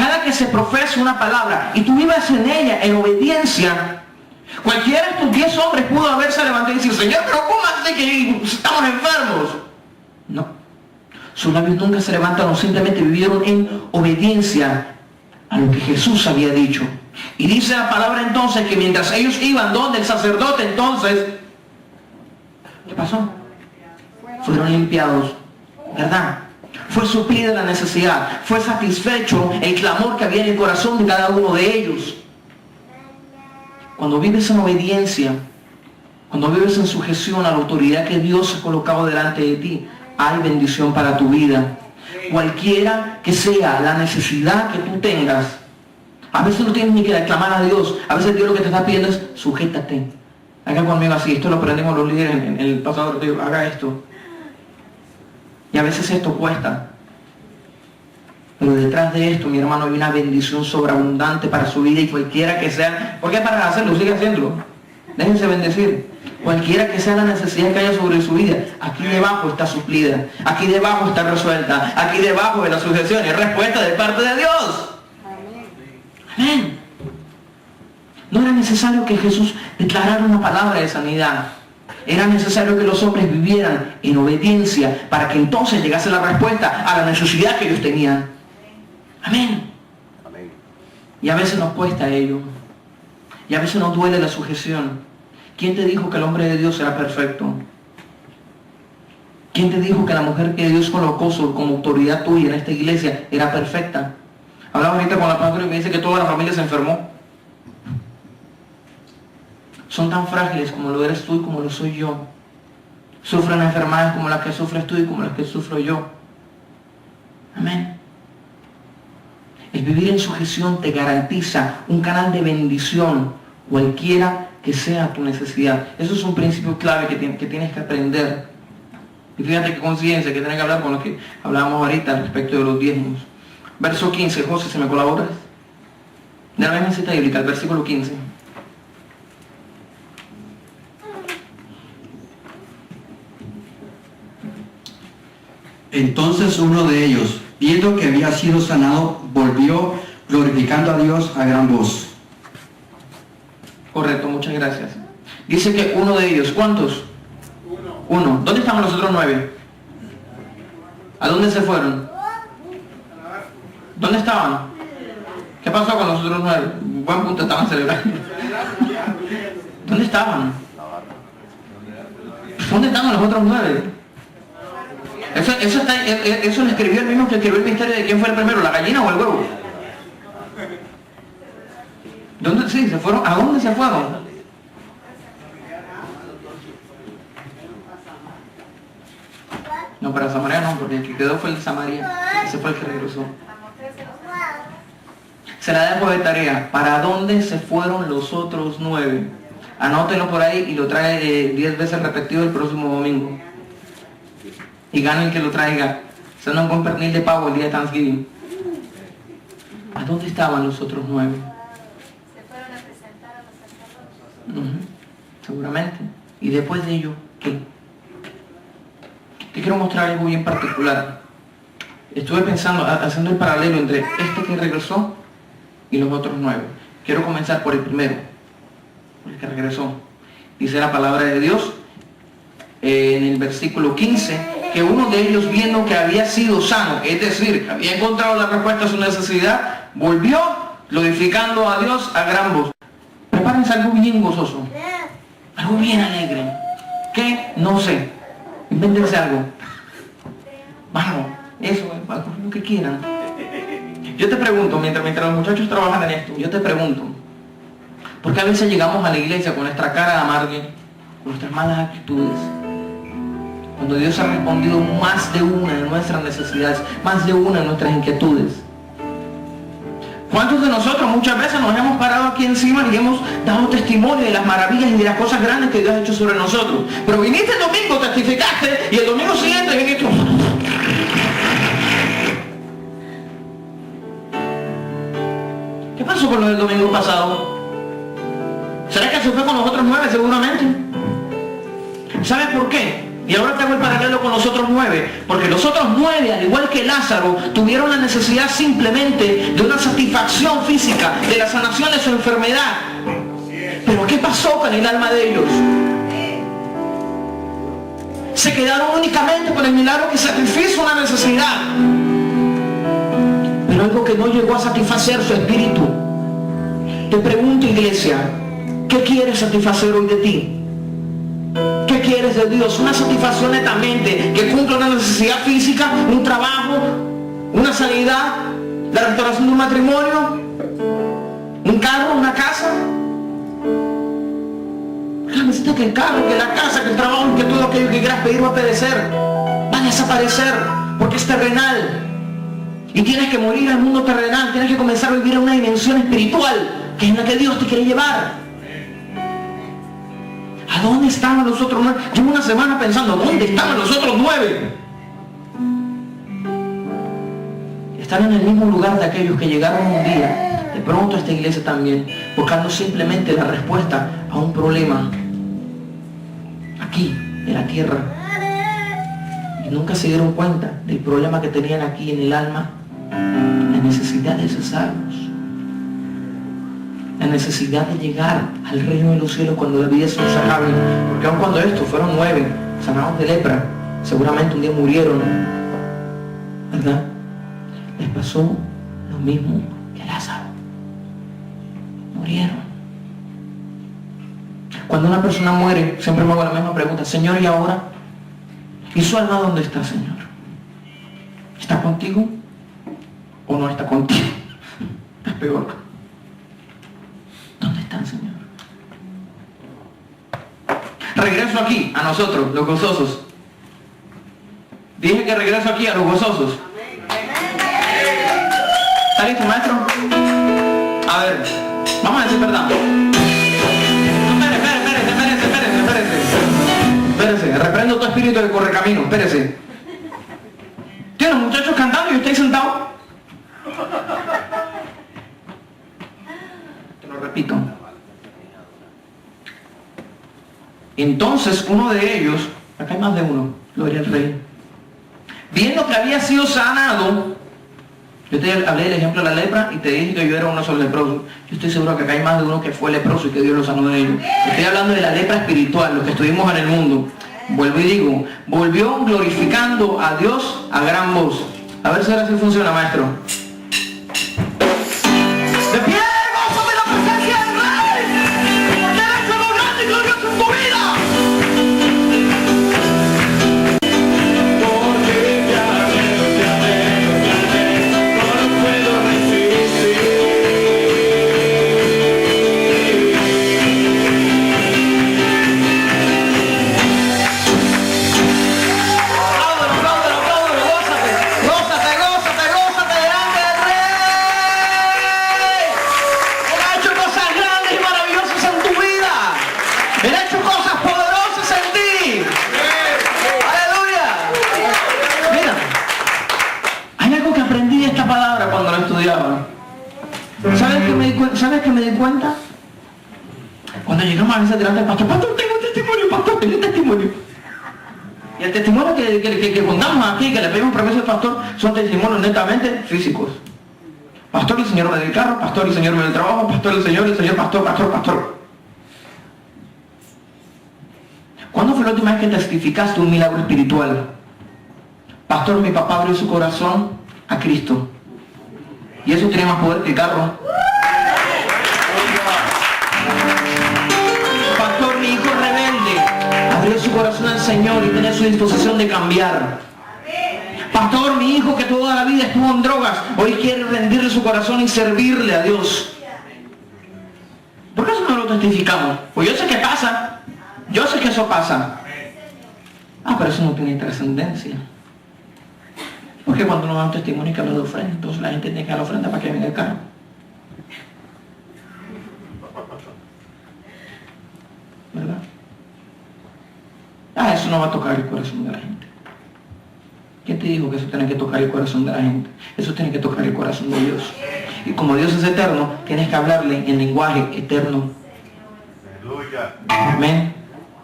cada que se profesa una palabra y tú vivas en ella en obediencia, cualquiera de estos 10 hombres pudo haberse levantado y decir, Señor, pero ¿cómo hace que estamos enfermos? No. Sus labios nunca se levantaron, simplemente vivieron en obediencia a lo que Jesús había dicho. Y dice la palabra entonces que mientras ellos iban donde el sacerdote, entonces, ¿qué pasó? Fueron limpiados, ¿verdad? Fue suplida la necesidad, fue satisfecho el clamor que había en el corazón de cada uno de ellos. Cuando vives en obediencia, cuando vives en sujeción a la autoridad que Dios ha colocado delante de ti, hay bendición para tu vida. Cualquiera que sea la necesidad que tú tengas, a veces no tienes ni que clamar a Dios, a veces Dios lo que te está pidiendo es, sujétate. Haga conmigo así, esto lo aprendemos los líderes en el pasado, haga esto. Y a veces esto cuesta. Pero detrás de esto, mi hermano, hay una bendición sobreabundante para su vida y cualquiera que sea, porque para hacerlo, sigue haciéndolo. Déjense bendecir. Cualquiera que sea la necesidad que haya sobre su vida, aquí debajo está suplida, aquí debajo está resuelta, aquí debajo de la sujeción y respuesta de parte de Dios. Amén. No era necesario que Jesús declarara una palabra de sanidad. Era necesario que los hombres vivieran en obediencia para que entonces llegase la respuesta a la necesidad que ellos tenían. Amén. Y a veces nos cuesta ello. Y a veces nos duele la sujeción. ¿Quién te dijo que el hombre de Dios era perfecto? ¿Quién te dijo que la mujer que Dios colocó como autoridad tuya en esta iglesia era perfecta? Hablaba ahorita con la pastora y me dice que toda la familia se enfermó. Son tan frágiles como lo eres tú y como lo soy yo. Sufren enfermedades como las que sufres tú y como las que sufro yo. Amén. El vivir en sujeción te garantiza un canal de bendición, cualquiera que sea tu necesidad. Eso es un principio clave que tienes que aprender. Y fíjate qué conciencia que tienes que hablar con lo que hablábamos ahorita respecto de los diezmos. Verso 15, José, ¿se me colaboras? De la misma cita bíblica, el versículo 15. Entonces uno de ellos, viendo que había sido sanado, volvió glorificando a Dios a gran voz. Correcto, muchas gracias. Dice que uno de ellos, ¿cuántos? Uno. ¿Dónde estaban los otros 9? ¿A dónde se fueron? ¿Dónde estaban? ¿Qué pasó con los otros 9? Buen punto, estaban celebrando. ¿Dónde estaban? ¿Dónde estaban los otros 9? Eso lo escribió el mismo que escribió el misterio de quién fue el primero, la gallina o el huevo. ¿Dónde? Sí, se fueron. ¿A dónde se fueron? No, para Samaria no, porque el que quedó fue el de Samaria. Ese fue el que regresó. Se la dejo de tarea. ¿Para dónde se fueron los otros 9? Anótelo por ahí y lo trae 10 veces repetido el próximo domingo. Y gane el que lo traiga. Se nos un pernil de pavo el día de Thanksgiving. ¿A dónde estaban los otros 9? Seguramente. Y después de ello, ¿qué? Te quiero mostrar algo bien particular. Estuve pensando, haciendo el paralelo entre este que regresó y los otros 9. Quiero comenzar por el primero, por el que regresó. Dice la palabra de Dios en el versículo 15 que uno de ellos, viendo que había sido sano, es decir, había encontrado la respuesta a su necesidad, volvió glorificando a Dios a gran voz. Prepárense algo bien gozoso, algo bien alegre. ¿Qué? No sé. Invéntense algo. Vamos, eso, lo que quieran. Yo te pregunto, mientras los muchachos trabajan en esto, yo te pregunto, ¿por qué a veces llegamos a la iglesia con nuestra cara de amargue, con nuestras malas actitudes? Cuando Dios ha respondido más de una de nuestras necesidades, más de una de nuestras inquietudes. ¿Cuántos de nosotros muchas veces nos hemos parado aquí encima y hemos dado testimonio de las maravillas y de las cosas grandes que Dios ha hecho sobre nosotros? Pero viniste el domingo, testificaste, y el domingo siguiente viniste... ¿Qué pasó con lo del domingo pasado? ¿Será que se fue con los otros 9 seguramente? ¿Sabes por qué? Y ahora te hago el paralelo con los otros 9, porque los otros 9, al igual que Lázaro, tuvieron la necesidad simplemente de una satisfacción física, de la sanación de su enfermedad. Pero ¿qué pasó con el alma de ellos? Se quedaron únicamente con el milagro que satisfizo una necesidad, pero algo que no llegó a satisfacer su espíritu. Te pregunto, iglesia, ¿qué quieres satisfacer hoy de ti? ¿Qué quieres de Dios? Una satisfacción netamente que cumpla una necesidad física, un trabajo, una sanidad, la restauración de un matrimonio, un carro, una casa. Necesitas que el carro, que la casa, que el trabajo, que todo aquello que quieras pedir va a perecer, va a desaparecer, porque es terrenal. Y tienes que morir al mundo terrenal, tienes que comenzar a vivir en una dimensión espiritual, que es en la que Dios te quiere llevar. ¿A dónde estaban los otros 9? Llevo una semana pensando, ¿dónde estaban los otros 9? Están en el mismo lugar de aquellos que llegaron un día, de pronto a esta iglesia también, buscando simplemente la respuesta a un problema aquí, en la tierra. Y nunca se dieron cuenta del problema que tenían aquí en el alma, la necesidad de ser salvos, la necesidad de llegar al reino de los cielos cuando la vida se nos acabe. Porque aun cuando estos fueron 9 sanados de lepra, seguramente un día murieron, ¿verdad? Les pasó lo mismo que a Lázaro. Murieron. Cuando una persona muere, siempre me hago la misma pregunta: Señor, ¿y ahora? ¿Y su alma dónde está, Señor? ¿Está contigo o no está contigo? Es peor. ¿Dónde están, Señor? Regreso aquí, a nosotros, los gozosos. Dije que regreso aquí a los gozosos. ¿Está listo, maestro? A ver, vamos a decir verdad. Espérese, reprendo tu espíritu de correcamino, espérese. Tiene los muchachos cantando y usted sentado. Te lo repito. Entonces uno de ellos, acá hay más de uno, gloria al Rey, viendo que había sido sanado. Yo te hablé del ejemplo de la lepra y te dije que yo era uno solo leproso. Yo estoy seguro que acá hay más de uno que fue leproso y que Dios lo sanó de ellos. Estoy hablando de la lepra espiritual, los que estuvimos en el mundo. Vuelvo y digo, volvió glorificando a Dios a gran voz. A ver si ahora sí funciona, maestro. ¡De pie, gozo de la presencia del Rey! ¡Que ha hecho lo grande y glorioso en tu vida! ¿Sabes qué me di cuenta? Cuando llegamos a veces delante del pastor, pastor, tengo un testimonio, pastor, tengo un testimonio. Y el testimonio que contamos aquí, que le pedimos permiso al pastor, son testimonios netamente físicos. Pastor, el Señor me dio el carro, pastor, el Señor me dio el trabajo, pastor, el Señor, pastor. ¿Cuándo fue la última vez que testificaste un milagro espiritual? Pastor, mi papá abrió su corazón a Cristo. Y eso tiene más poder que el carro. Pastor, mi hijo rebelde abrió su corazón al Señor y tiene su disposición de cambiar. Pastor, mi hijo que toda la vida estuvo en drogas, hoy quiere rendirle su corazón y servirle a Dios. ¿Por qué eso no lo testificamos? Pues yo sé que pasa. Yo sé que eso pasa. Pero eso no tiene trascendencia. Porque cuando uno da un testimonio que habla de ofrenda, entonces la gente tiene que dar la ofrenda para que venga el carro. ¿Verdad? Eso no va a tocar el corazón de la gente. ¿Quién te dijo que eso tiene que tocar el corazón de la gente? Eso tiene que tocar el corazón de Dios. Y como Dios es eterno, tienes que hablarle en lenguaje eterno. Amén.